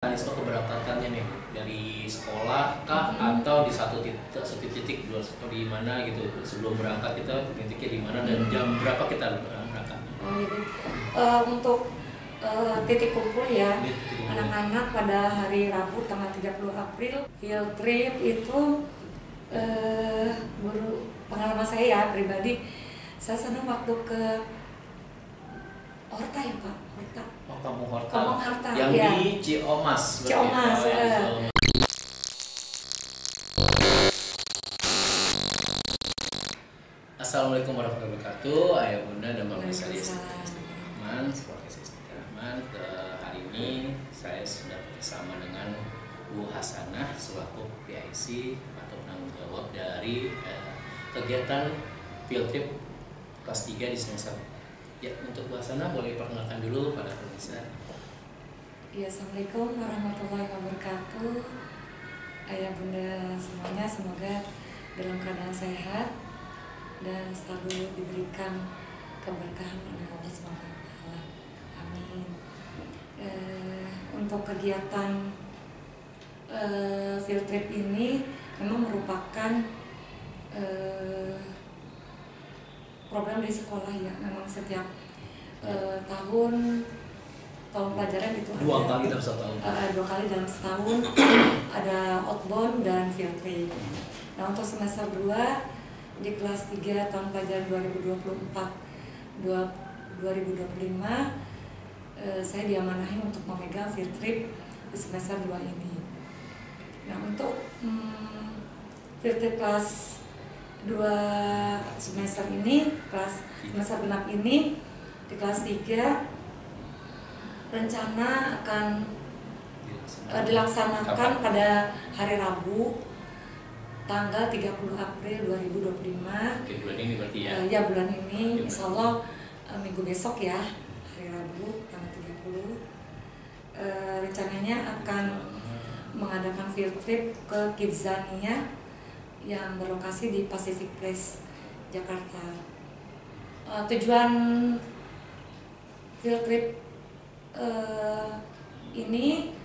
Mekanisme keberangkatannya nih dari sekolah kah atau di satu titik di mana gitu sebelum berangkat kita titiknya di mana dan jam berapa kita berangkat? Oh, jadi untuk titik kumpul ya anak-anak pada hari Rabu tanggal 30 April field trip itu pengalaman saya ya pribadi, saya senang waktu ke Horta ya Pak, Horta. Oh, Kampung Horta. Kampung Horta yang ya. di Ciomas. Ciomas. Assalamualaikum warahmatullahi wabarakatuh. Ayah bunda dan bapak saya Rahman, Rahman. Hari ini saya sudah bersama dengan Bu Hasanah selaku PIC atau penanggung jawab dari kegiatan field trip kelas 3 di semester. Ya, untuk Bu Hasanah boleh perkenalkan dulu pada pemirsa. Ya, Assalamualaikum warahmatullahi wabarakatuh. Ayah bunda semuanya semoga dalam keadaan sehat dan selalu diberikan keberkahan oleh Allah SWT. Amin. Untuk kegiatan field trip ini memang merupakan program di sekolah ya. Memang setiap tahun pelajaran itu dua kali dalam setahun. Dua kali dalam setahun ada outbound dan field trip. Nah, untuk semester 2 di kelas 3 tahun pelajaran 2024-2025 saya diamanahi untuk memegang field trip di semester 2 ini. Nah, untuk field trip kelas 2 semester ini, kelas semester genap ini di kelas 3 rencana akan dilaksanakan pada hari Rabu tanggal 30 April 2025. Oke, bulan ini berarti ya? Ya, bulan ini, insya Allah minggu besok ya, hari Rabu tanggal 30. Rencananya akan mengadakan field trip ke Kidzania yang berlokasi di Pacific Place, Jakarta. Tujuan field trip ini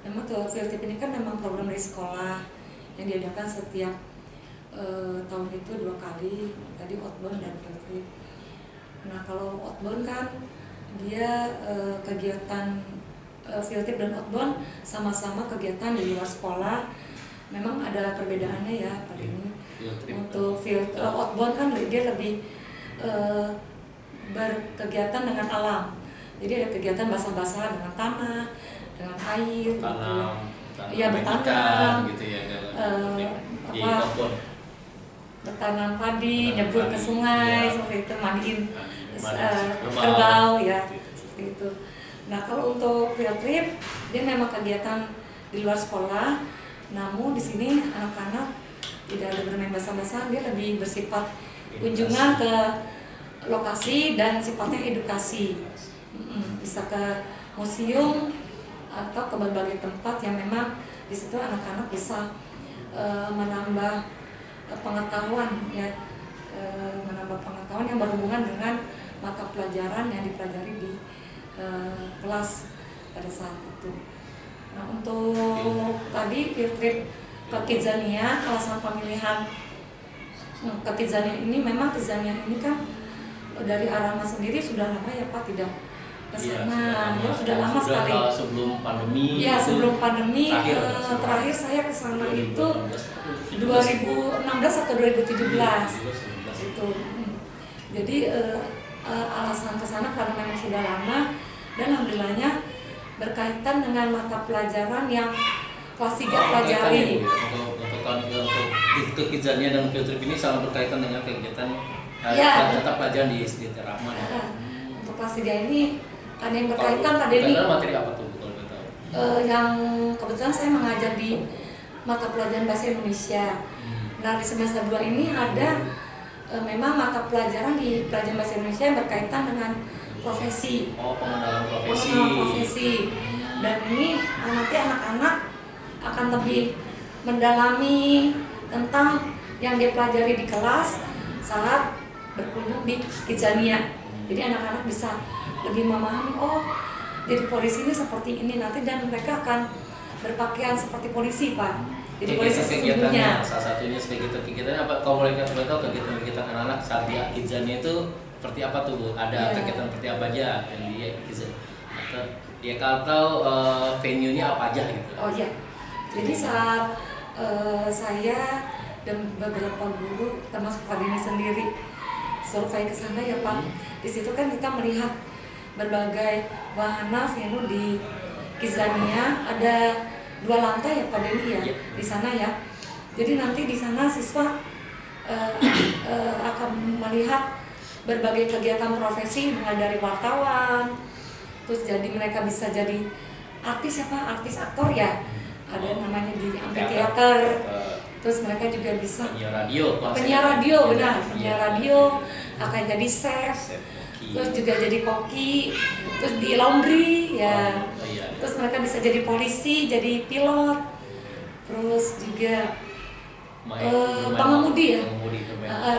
memang field trip ini kan memang program dari sekolah yang diadakan setiap tahun itu 2 kali, tadi outbound dan field trip. Nah, kalau outbound kan dia kegiatan field trip dan outbound sama-sama kegiatan di luar sekolah. Memang ada perbedaannya ya pada ini. Untuk field outbound kan dia lebih berkegiatan dengan alam. Jadi ada kegiatan basah-basah dengan tanah, dengan air, ya bertanam, gitu ya, bertanam padi, nyebur ke sungai, seperti itu, mandiin kerbau ya, seperti itu. Nah, kalau untuk field trip dia memang kegiatan di luar sekolah, namun di sini anak-anak tidak ada bermain basah-basahan, dia lebih bersifat kunjungan ke lokasi dan sifatnya edukasi. Bisa ke museum atau ke berbagai tempat yang memang di situ anak-anak bisa menambah pengetahuan ya, menambah pengetahuan yang berhubungan dengan mata pelajaran yang dipelajari di kelas pada saat itu. Nah, untuk tadi field trip ke Kidzania, alasan pemilihan ke Kidzania ini memang Kidzania ini kan dari Arama sendiri sudah lama ya Pak tidak kesana, ya sudah lama sekali. Sebelum pandemi. Ya, sebelum pandemi terakhir saya kesana itu 2016 atau 2017 itu. Jadi alasan kesana karena memang sudah lama dan alhamdulillahnya berkaitan dengan mata pelajaran yang kelas 3 pelajari. Untuk Kidzania dan field trip ini sangat berkaitan dengan kegiatan mata pelajaran di SD Rahman. Untuk kelas 3 ini ada yang berkaitan pada ini. Materi apa tuh kalau betul? Yang kebetulan saya mengajar di mata pelajaran bahasa Indonesia. Nah, di semester 2 ini ada memang mata pelajaran di pelajaran bahasa Indonesia yang berkaitan dengan profesi. Pengenalan profesi. Pengenalan profesi. Dan ini nanti anak-anak akan lebih mendalami tentang yang dia pelajari di kelas saat berkunjung di Kidzania. Jadi anak-anak bisa lebih memahami, oh jadi polisi ini seperti ini nanti, dan mereka akan berpakaian seperti polisi, Pak. Jadi polisi sesungguhnya. Salah satunya kegiatan apa? Kalau boleh tahu kegiatan anak-anak saat di Kidzania itu seperti apa tuh, Bu? Ada kegiatan seperti apa aja yang di Kidzania? Atau ya kalau venue-nya apa aja gitu? Oh iya. Jadi saat saya dan beberapa guru termasuk Pak Denny sendiri survei ke sana ya Pak. Di situ kan kita melihat berbagai wahana venue di Kidzania, ada 2 lantai ya Pak Denny ya, di sana ya. Jadi nanti di sana siswa akan melihat berbagai kegiatan profesi, mulai dari wartawan, terus jadi mereka bisa jadi artis ya Pak, artis aktor ya, ada namanya di amphitheater. Terus mereka juga bisa penyiar radio, benar, penyiar radio, akan jadi chef, terus juga jadi koki, terus di laundry ya, terus mereka bisa jadi polisi, jadi pilot, terus juga pengemudi ya,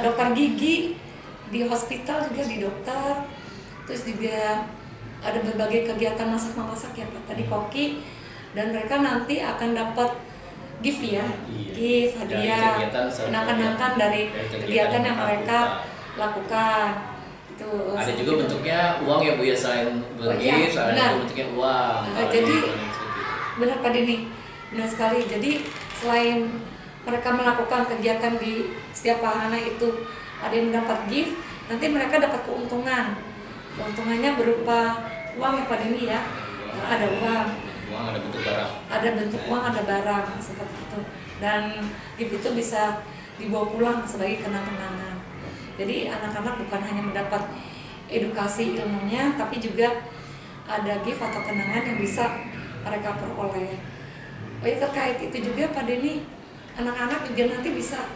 dokter gigi di hospital juga di dokter, terus juga ada berbagai kegiatan masak-memasak ya Pak, tadi koki, dan mereka nanti akan dapat gift ya, gift, hadiah, kenang-kenangan dari kegiatan yang mereka lakukan. Itu ada juga bentuknya uang ya Bu ya, selain gift, ada juga bentuknya uang. Jadi benar Pak Denny, benar sekali. Jadi selain mereka melakukan kegiatan di setiap wahana itu ada yang mendapat gift, nanti mereka dapat keuntungan. Keuntungannya berupa uang ya Pak Denny ya, ada uang, ada bentuk barang, ada bentuk uang, ada barang seperti itu, dan gift itu bisa dibawa pulang sebagai kenang-kenangan. Jadi anak-anak bukan hanya mendapat edukasi ilmunya, tapi juga ada gift atau kenangan yang bisa mereka peroleh. Oh ya, terkait itu juga Pak Denny, anak-anak juga nanti bisa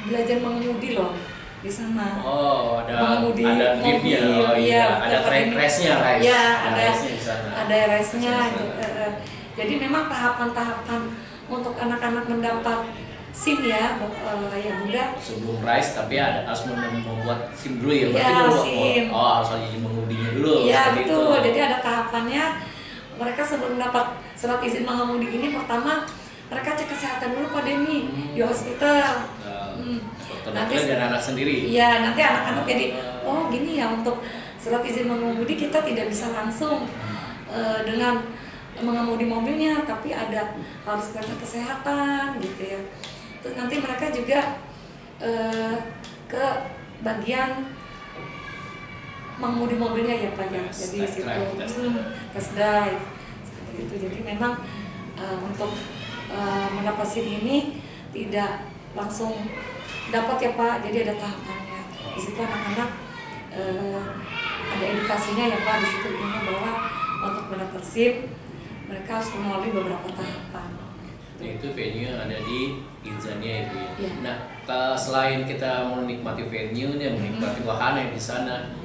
belajar mengemudi loh di sana. Oh, ada mengemudi gift-nya. Oh iya, ada race-nya, guys. Iya, ada race-nya. Jadi memang tahapan-tahapan untuk anak-anak mendapat SIM ya, ya Bunda. Sebelum race tapi harus membuat SIM dulu ya. Iya, SIM. Harus izin mengemudinya dulu. Iya, betul. Jadi ada tahapannya. Mereka sebelum mendapat surat izin mengemudi ini, pertama mereka cek kesehatan dulu Pak Denny di hospital. Nanti dan anak sendiri. Iya, nanti anak-anak jadi oh gini ya, untuk surat izin mengemudi kita tidak bisa langsung dengan mengemudi mobilnya, tapi ada harus periksa kesehatan gitu ya. Terus nanti mereka juga ke bagian mengemudi mobilnya ya Pak ya. Jadi situ test drive seperti itu. Jadi memang untuk mendapat SIM ini tidak langsung dapat ya Pak. Jadi ada tahapannya. Di situ anak-anak ada edukasinya ya Pak. Di situ ilmu bahwa untuk mendapat SIM mereka harus melalui beberapa tahapan. Nah, itu venue yang ada di Kidzania itu ya. Ya. Nah, selain kita menikmati venue nya, menikmati wahana yang di sana,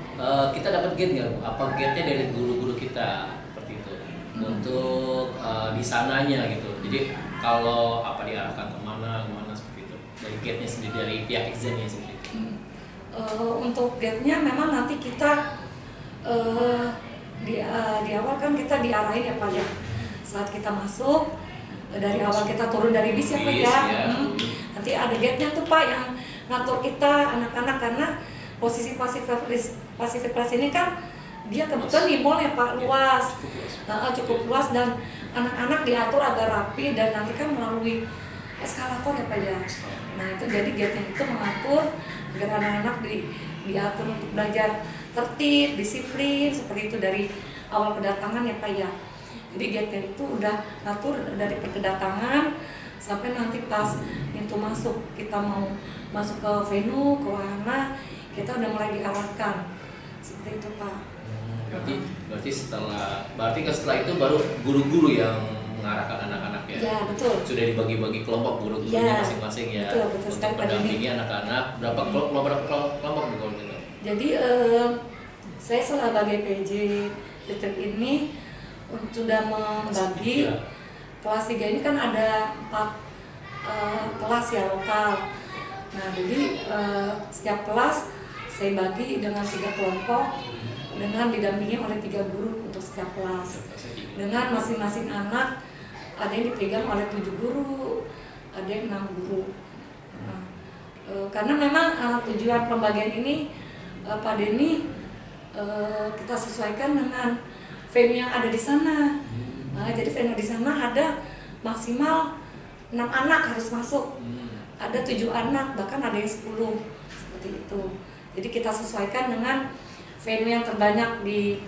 kita dapat gate nggak? Apa gate-nya dari guru-guru kita seperti itu untuk di sananya gitu. Jadi kalau apa diarahkan kemana seperti itu dari gate-nya sendiri, dari pihak Kidzania sendiri. Untuk gate-nya memang nanti kita di awal kan kita diarahin ya Pak ya. Saat kita masuk dari awal kita turun dari bis ya Pak ya. Nanti ada gate-nya tuh Pak yang ngatur kita anak-anak, karena posisi Pacific Place ini kan dia kebetulan di mall ya Pak, luas, cukup luas, dan anak-anak diatur agar rapi, dan nanti kan melalui eskalator ya Pak ya. Nah itu jadi gate-nya itu mengatur agar anak-anak diatur untuk belajar tertib, disiplin seperti itu dari awal kedatangan ya Pak ya. Jadi gate itu udah ngatur dari kedatangan sampai nanti pas pintu masuk, kita mau masuk ke venue, ke wahana, kita udah mulai diarahkan seperti itu Pak. Berarti setelah itu baru guru-guru yang mengarahkan anak-anak ya? Ya betul. Sudah dibagi-bagi kelompok guru-gurunya masing-masing ya? Betul untuk mendampingi anak-anak. Berapa kelompok gitu? Jadi saya sebagai PJ Litrik ini sudah membagi kelas 3 ini kan ada 4 kelas ya lokal. Nah jadi setiap kelas saya bagi dengan 3 kelompok dengan didampingi oleh 3 guru untuk setiap kelas. Dengan masing-masing anak ada yang dipegang oleh 7 guru, ada yang 6 guru. Nah, karena memang tujuan pembagian ini Pak Denny kita sesuaikan dengan venue yang ada di sana. Jadi venue di sana ada maksimal 6 anak harus masuk. Ada 7 anak, bahkan ada yang 10 seperti itu. Jadi kita sesuaikan dengan venue yang terbanyak di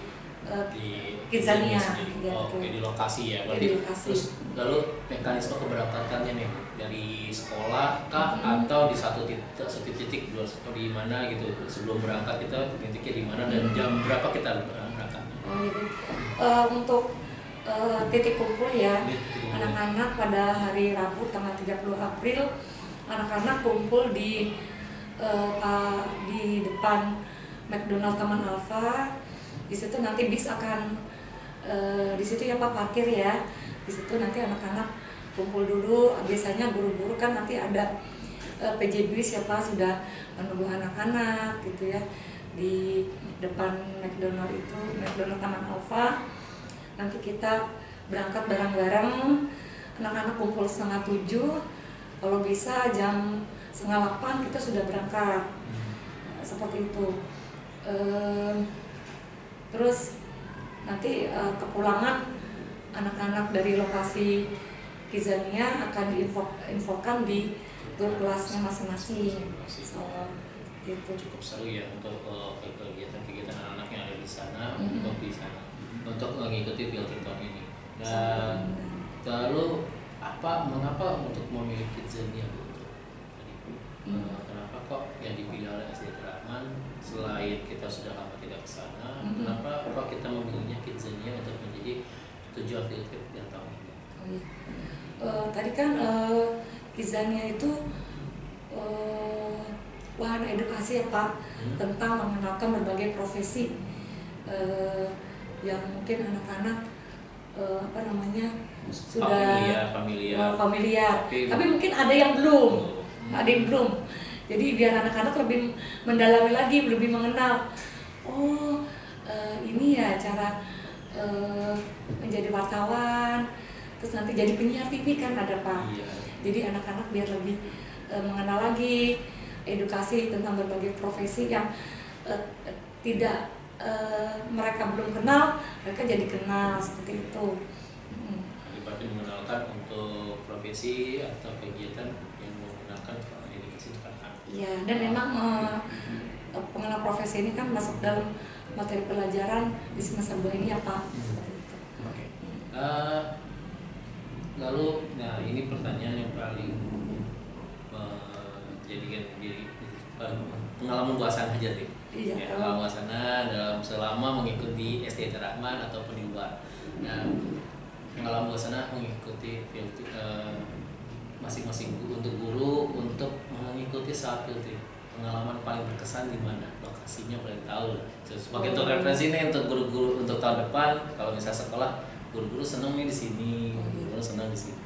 Kidzania gitu. Oke, di lokasi ya. Berarti. Di lokasi. Terus lalu mekanisme keberangkatannya nih dari sekolah kah atau di satu titik atau di mana gitu sebelum berangkat kita titiknya di mana dan jam berapa kita berangkat? Untuk titik kumpul ya, anak-anak pada hari Rabu tanggal 30 April anak-anak kumpul di depan McDonald Taman Alfa. Di situ nanti bis akan di situ ya Pak parkir ya. Di situ nanti anak-anak kumpul dulu. Biasanya guru-guru kan nanti ada PJ bis ya Pak sudah menunggu anak-anak gitu ya di depan McDonald itu, McDonald Taman Alfa. Nanti kita berangkat bareng-bareng. Anak-anak kumpul 6:30. Kalau bisa jam 7:30 kita sudah berangkat. Seperti itu. Terus nanti kepulangan anak-anak dari lokasi Kidzania akan diinfokan di grup kelasnya masing-masing. Itu cukup seru ya untuk kegiatan-kegiatan anak-anak yang ada di sana untuk di sana untuk mengikuti field trip tahun ini. Dan lalu mengapa untuk memilih Kidzania Bu? Kenapa kok yang dipilih oleh SD Rahman selain kita sudah lama tidak ke sana, kenapa kok kita memilihnya Kidzania untuk menjadi tujuan field trip yang tahun ini? Tadi kan Kidzania itu wahana edukasi ya Pak, tentang mengenalkan berbagai profesi yang mungkin anak-anak sudah familiar. Tapi mungkin ada yang belum. Jadi biar anak-anak lebih mendalami lagi, lebih mengenal. Ini ya cara menjadi wartawan, terus nanti jadi penyiar TV kan ada Pak. Jadi anak-anak biar lebih mengenal lagi edukasi tentang berbagai profesi yang tidak mereka belum kenal, mereka jadi kenal seperti itu. Berarti mengenalkan untuk profesi atau kegiatan yang menggunakan edukasi untuk anak-anak. Iya, dan memang pengenal profesi ini kan masuk dalam materi pelajaran di semester 2 ini ya Pak. Oke. Lalu, ini pertanyaan yang paling menjadikan diri pengalaman Bu Hasanah aja deh. Iya. Pengalaman Bu Hasanah dalam selama mengikuti SD Rahman ataupun di luar. Pengalaman Bu Hasanah mengikuti field trip masing-masing untuk guru untuk mengikuti saat field trip. Pengalaman paling berkesan di mana? Lokasinya paling tahu. Sebagai untuk referensi nih untuk guru-guru untuk tahun depan, kalau misalnya sekolah guru-guru seneng nih di sini, guru senang di sini.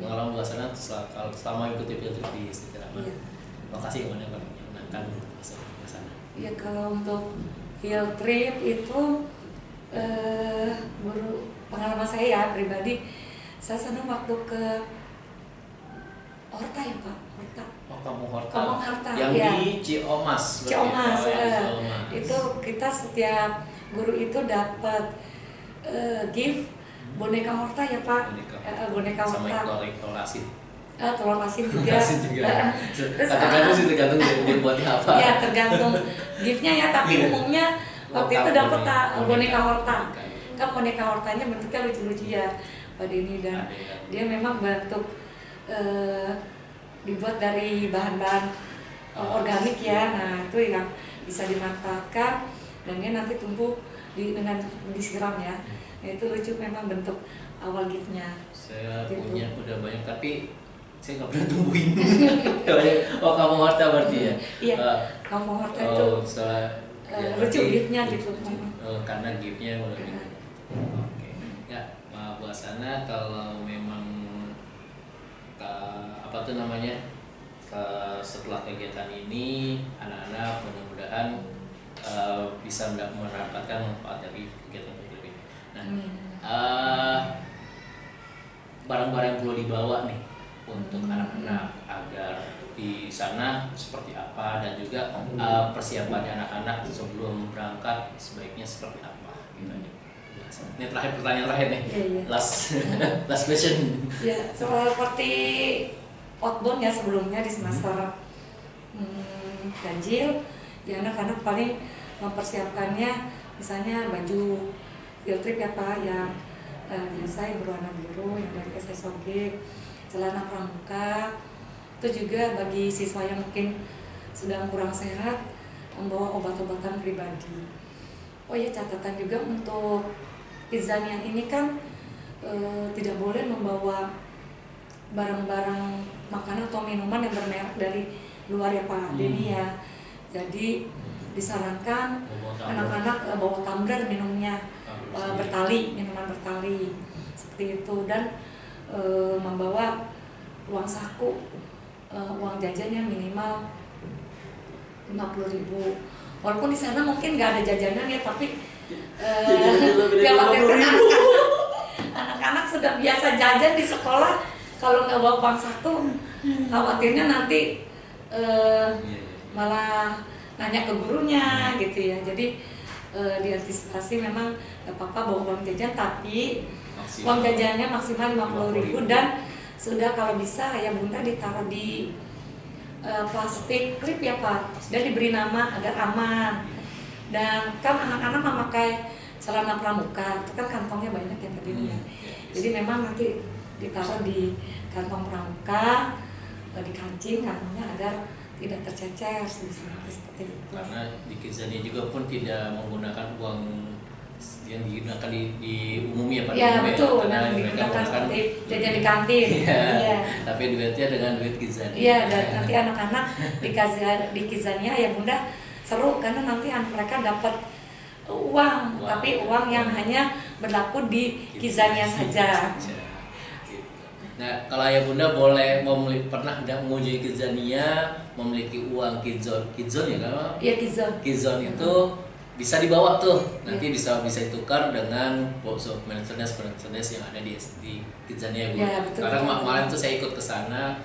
Pengalaman Bu Hasanah selama mengikuti field trip di SD Rahman. Lokasi yang mana paling menyenangkan untuk ke sana? Iya, kalau untuk field trip itu pengalaman saya ya pribadi, saya senang waktu ke Horta ya Pak, Horta. Kampung Horta. Kampung Horta yang ya. di Ciomas. Itu kita setiap guru itu dapat gift boneka Horta ya Pak. Boneka Horta. Sama telur asin juga. Tergantung dia buatnya apa. Ya tergantung giftnya ya, tapi umumnya waktu itu dapat boneka Horta. Kan boneka Hortanya bentuknya lucu-lucu ya Pak Denny, dan dia memang bentuk dibuat dari bahan-bahan organik ya. Nah itu yang bisa dimanfaatkan dan dia nanti tumbuh dengan disiram ya. Nah, itu lucu memang bentuk awal giftnya. Saya gitu. Punya udah banyak tapi saya nggak pernah tumbuhin. Kampung Horta berarti ya? Iya, Kampung Horta itu lucu giftnya gitu. Karena giftnya udah gitu. Oke. Ya, Bu Hasanah, kalau memang setelah kegiatan ini anak-anak mudah-mudahan bisa mendapatkan manfaat dari kegiatan field trip ini. Nah, barang-barang yang perlu dibawa nih untuk anak-anak agar di sana seperti apa, dan juga persiapannya anak-anak sebelum berangkat sebaiknya seperti apa gitu. Ini terakhir, pertanyaan terakhir nih. Last question. Ya, seperti outbound ya sebelumnya di semester ganjil, ya anak-anak paling mempersiapkannya misalnya baju field trip ya Pak, yang biasa yang berwarna biru yang dari SSOG, celana pramuka. Itu juga bagi siswa yang mungkin sedang kurang sehat, membawa obat-obatan pribadi. Oh ya, catatan juga untuk Kidzania ini kan tidak boleh membawa barang-barang makanan atau minuman yang bermerek dari luar ya Pak Denny ya. Jadi disarankan anak-anak bawa tumbler minumnya bertali, minuman bertali seperti itu, dan membawa uang saku, uang jajannya minimal 50.000. Walaupun di sana mungkin nggak ada jajanan ya, tapi anak-anak sudah biasa jajan di sekolah. Kalau nggak bawa uang saku, khawatirnya nanti malah nanya ke gurunya gitu ya. Jadi diantisipasi memang nggak apa-apa bawa uang jajan, tapi uang jajannya maksimal 50.000, dan sudah kalau bisa ya Bunda ditaruh di plastik klip ya Pak, dan diberi nama agar aman. Dan kan anak-anak memakai celana pramuka, itu kan kantongnya banyak yang tadi ya. Jadi memang nanti ditaruh di kantong pramuka, di kancing kantongnya agar tidak tercecer seperti itu. Karena di Kidzania juga pun tidak menggunakan uang yang digunakan di umum ya Pak. Ya betul, karena digunakan seperti jajan di kantin. Ya. Tapi duitnya dengan duit Kidzania. Iya, dan nanti anak-anak di Kidzania ya Bunda seru, karena nanti mereka dapat uang, tapi uang yang hanya berlaku di Kidzania saja. Nah, kalau ayah bunda boleh pernah mengunjungi Kidzania, memiliki uang Kidzon ya kan? Iya, Kidzon itu bisa dibawa tuh, nanti bisa ditukar dengan merchandise yang ada di Kidzania Bu. Ya, betul, Karena betul. kemarin tuh saya ikut ke sana,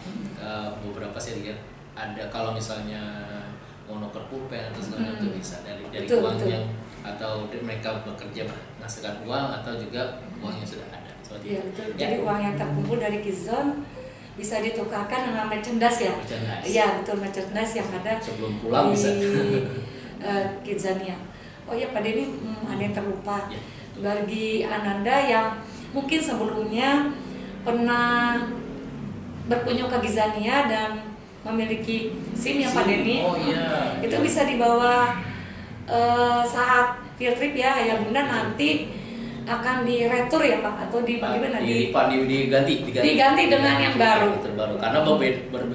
beberapa saya lihat ada kalau misalnya mau nuker pulpen atau segala itu bisa dari betul, uang betul. yang, atau mereka bekerja menghasilkan uang, atau juga uang yang sudah ada. Iya betul. Jadi uang yang terkumpul dari Kidzon bisa ditukarkan dengan merchandise ya. Iya betul, merchandise yang ada sebelum pulang di bisa. Kidzania. Oh ya Pak Denny, ada yang terlupa. Ya, bagi Ananda yang mungkin sebelumnya pernah berkunjung ke Kidzania dan memiliki SIM ya Pak Denny, oh, iya. itu bisa dibawa saat field trip ya Ayah Bunda, nanti akan diretur ya Pak, atau bagaimana? Diganti dengan yang baru. Terbaru, karena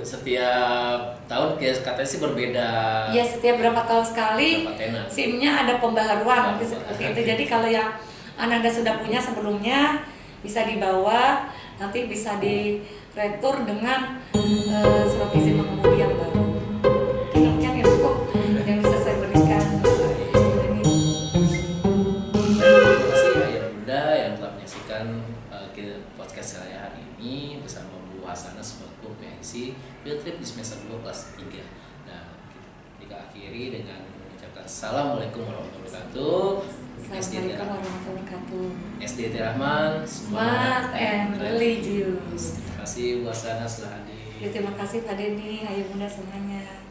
setiap tahun katanya sih berbeda. Ya setiap berapa tahun sekali SIM-nya ada pembaharuan seperti itu. Jadi kalau yang Ananda sudah punya sebelumnya bisa dibawa, nanti bisa diretur dengan surat izin mengemudi yang baru. Mungkin yang cukup yang bisa saya berikan. Podcast saya hari ini bersama Bu Hasanah selaku PNC Field Trip di semester 2 kelas 3. Nah, kita akhiri dengan mengucapkan Assalamualaikum warahmatullahi wabarakatuh. Assalamualaikum warahmatullahi wabarakatuh. SDT Rahman, Smart and Religious. Terima kasih Bu Hasanah sudah hadir. Ya, terima kasih Pak Denny, Ayah Bunda semuanya.